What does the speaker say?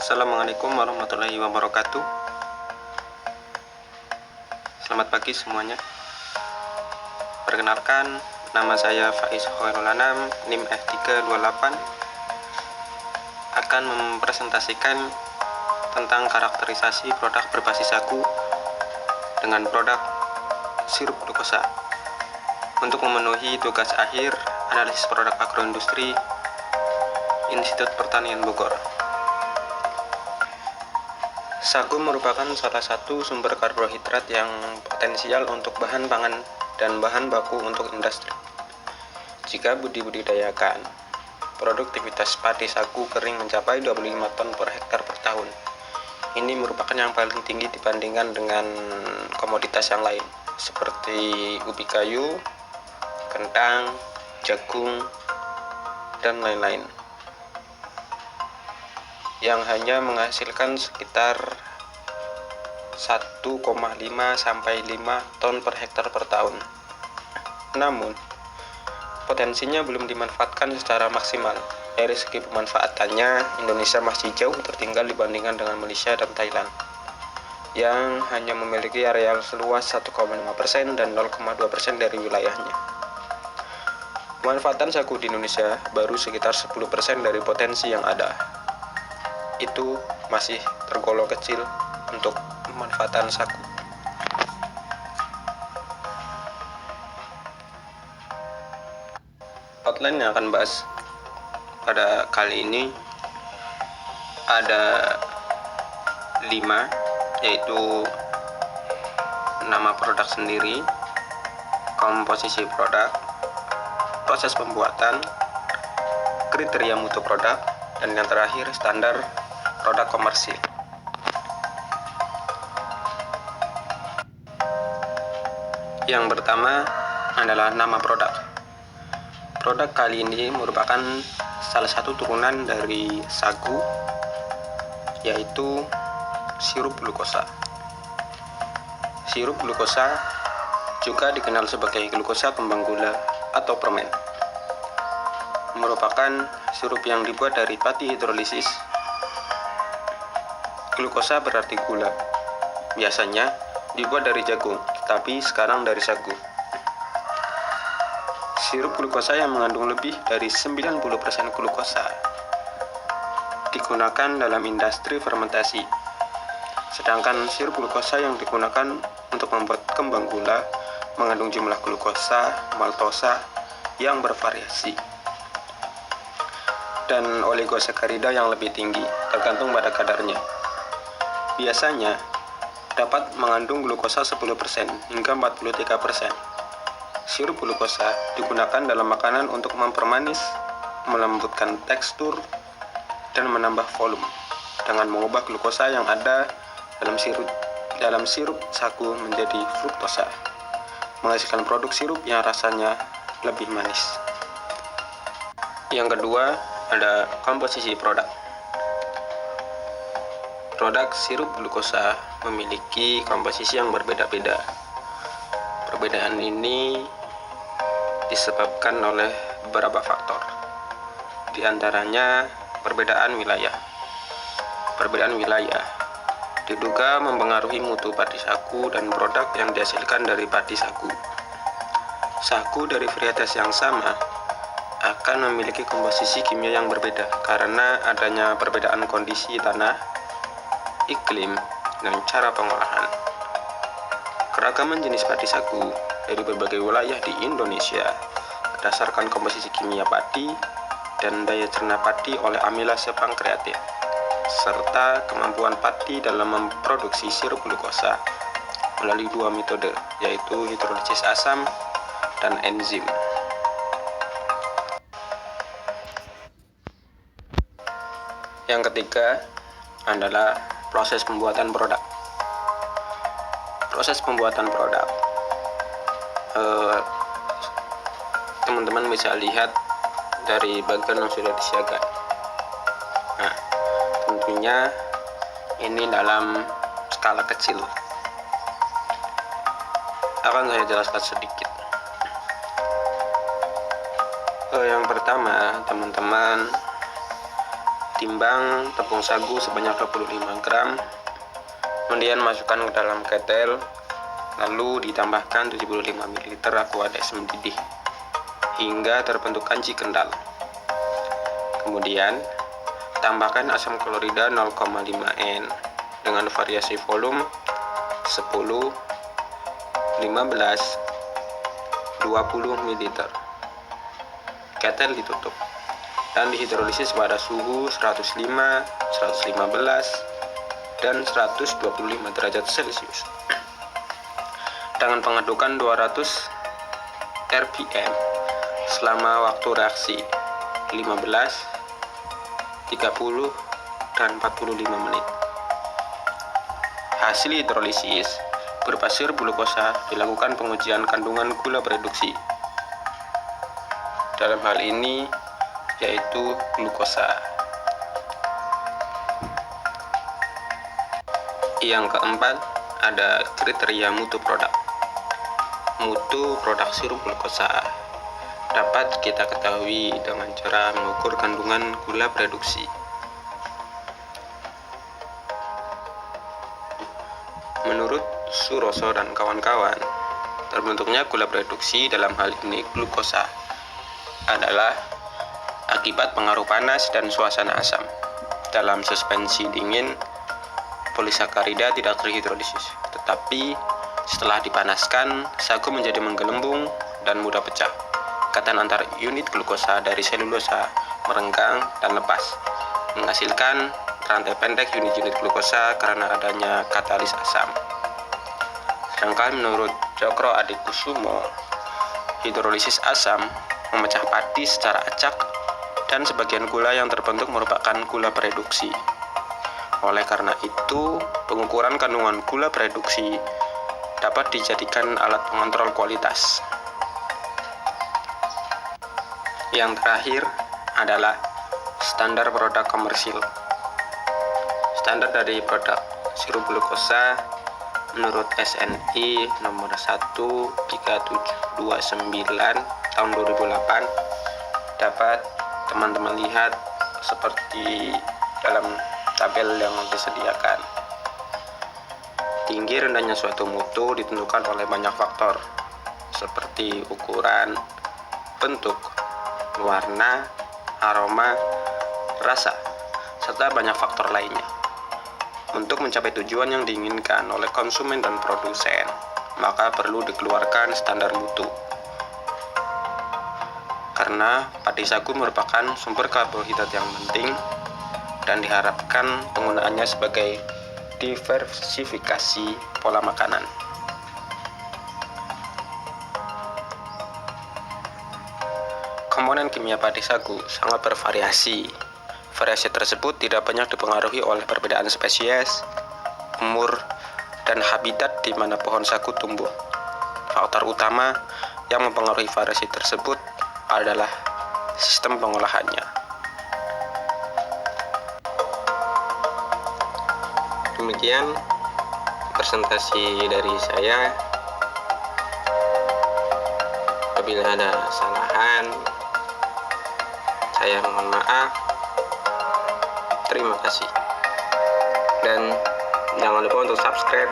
Assalamualaikum warahmatullahi wabarakatuh. Selamat pagi semuanya. Perkenalkan, nama saya Faiz Khairul Anam, NIM F328, akan mempresentasikan tentang karakterisasi produk berbasis sagu dengan produk sirup glukosa untuk memenuhi tugas akhir analisis produk agroindustri Institut Pertanian Bogor. Sagu merupakan salah satu sumber karbohidrat yang potensial untuk bahan pangan dan bahan baku untuk industri. Jika dibudidayakan, produktivitas padi sagu kering mencapai 25 ton per hektar per tahun. Ini merupakan yang paling tinggi dibandingkan dengan komoditas yang lain, seperti ubi kayu, kentang, jagung, dan lain-lain, yang hanya menghasilkan sekitar 1,5 sampai 5 ton per hektar per tahun. Namun, potensinya belum dimanfaatkan secara maksimal. Dari segi pemanfaatannya, Indonesia masih jauh tertinggal dibandingkan dengan Malaysia dan Thailand, yang hanya memiliki area seluas 1,5% dan 0,2% dari wilayahnya. Pemanfaatan sagu di Indonesia baru sekitar 10% dari potensi yang ada. Itu masih tergolong kecil untuk pemanfaatan sagu. Outline yang akan bahas pada kali ini ada 5, yaitu nama produk sendiri, komposisi produk, proses pembuatan, kriteria mutu produk, dan yang terakhir standar produk komersil. Yang pertama adalah nama produk. Produk kali ini merupakan salah satu turunan dari sagu, yaitu sirup glukosa. Sirup glukosa juga dikenal sebagai glukosa kembang gula atau permen. Merupakan sirup yang dibuat dari pati hidrolisis. Glukosa berarti gula. Biasanya dibuat dari jagung, tetapi sekarang dari sagu. Sirup glukosa yang mengandung lebih dari 90% glukosa digunakan dalam industri fermentasi. Sedangkan sirup glukosa yang digunakan untuk membuat kembang gula mengandung jumlah glukosa, maltosa yang bervariasi, dan oligosakarida yang lebih tinggi, tergantung pada kadarnya. Biasanya dapat mengandung glukosa 10% hingga 43%. Sirup glukosa digunakan dalam makanan untuk mempermanis, melembutkan tekstur, dan menambah volume dengan mengubah glukosa yang ada dalam sirup sagu menjadi fruktosa, menghasilkan produk sirup yang rasanya lebih manis. Yang kedua ada komposisi produk. Produk sirup glukosa memiliki komposisi yang berbeda-beda. Perbedaan ini disebabkan oleh beberapa faktor. Di antaranya perbedaan wilayah. Perbedaan wilayah diduga mempengaruhi mutu padi sagu dan produk yang dihasilkan dari padi sagu. Sagu dari varietas yang sama akan memiliki komposisi kimia yang berbeda karena adanya perbedaan kondisi tanah, iklim, dan cara pengolahan. Keragaman jenis padi sagu dari berbagai wilayah di Indonesia berdasarkan komposisi kimia padi dan daya cerna padi oleh amilase pankreatit, serta kemampuan padi dalam memproduksi sirup glukosa melalui 2 metode, yaitu hidrolisis asam dan enzim. Yang ketiga adalah proses pembuatan produk. Proses pembuatan produk, teman-teman bisa lihat dari bagian yang sudah disiapkan. Nah, tentunya ini dalam skala kecil. Akan saya jelaskan sedikit. Yang pertama, teman-teman Timbang tepung sagu sebanyak 25 gram, kemudian masukkan ke dalam ketel, lalu ditambahkan 75 ml Aquadex mendidih hingga terbentuk kanji kental. Kemudian tambahkan asam klorida 0,5 N dengan variasi volume 10, 15, 20 ml. Ketel ditutup dan dihidrolisis pada suhu 105, 115, dan 125 derajat Celcius dengan pengedukan 200 rpm selama waktu reaksi 15, 30, dan 45 menit. Hasil hidrolisis berupa sirup glukosa dilakukan pengujian kandungan gula reduksi. Dalam hal ini yaitu glukosa. Yang keempat, ada kriteria mutu produk. Mutu produk sirup glukosa dapat kita ketahui dengan cara mengukur kandungan gula reduksi. Menurut Suroso dan kawan-kawan, terbentuknya gula reduksi dalam hal ini glukosa adalah akibat pengaruh panas dan suasana asam. Dalam suspensi dingin, polisakarida tidak terhidrolisis, tetapi setelah dipanaskan, sagu menjadi menggelembung dan mudah pecah. Ikatan antar unit glukosa dari selulosa merenggang dan lepas, menghasilkan rantai pendek unit-unit glukosa karena adanya katalis asam. Sedangkan menurut Cokro Adikusumo, hidrolisis asam memecah padi secara acak dan sebagian gula yang terbentuk merupakan gula reduksi. Oleh karena itu, pengukuran kandungan gula reduksi dapat dijadikan alat pengontrol kualitas. Yang terakhir adalah standar produk komersil. Standar dari produk sirup glukosa menurut SNI nomor 13729 tahun 2008 dapat teman-teman lihat seperti dalam tabel yang disediakan. Tinggi rendahnya suatu mutu ditentukan oleh banyak faktor seperti ukuran, bentuk, warna, aroma, rasa, serta banyak faktor lainnya. Untuk mencapai tujuan yang diinginkan oleh konsumen dan produsen, maka perlu dikeluarkan standar mutu. Karena padi sagu merupakan sumber karbohidrat yang penting dan diharapkan penggunaannya sebagai diversifikasi pola makanan. Komponen kimia padi sagu sangat bervariasi. Variasi tersebut tidak banyak dipengaruhi oleh perbedaan spesies, umur, dan habitat di mana pohon sagu tumbuh. Faktor utama yang mempengaruhi variasi tersebut adalah sistem pengolahannya. Demikian presentasi dari saya. Apabila ada kesalahan, saya mohon maaf. Terima kasih. Dan jangan lupa untuk subscribe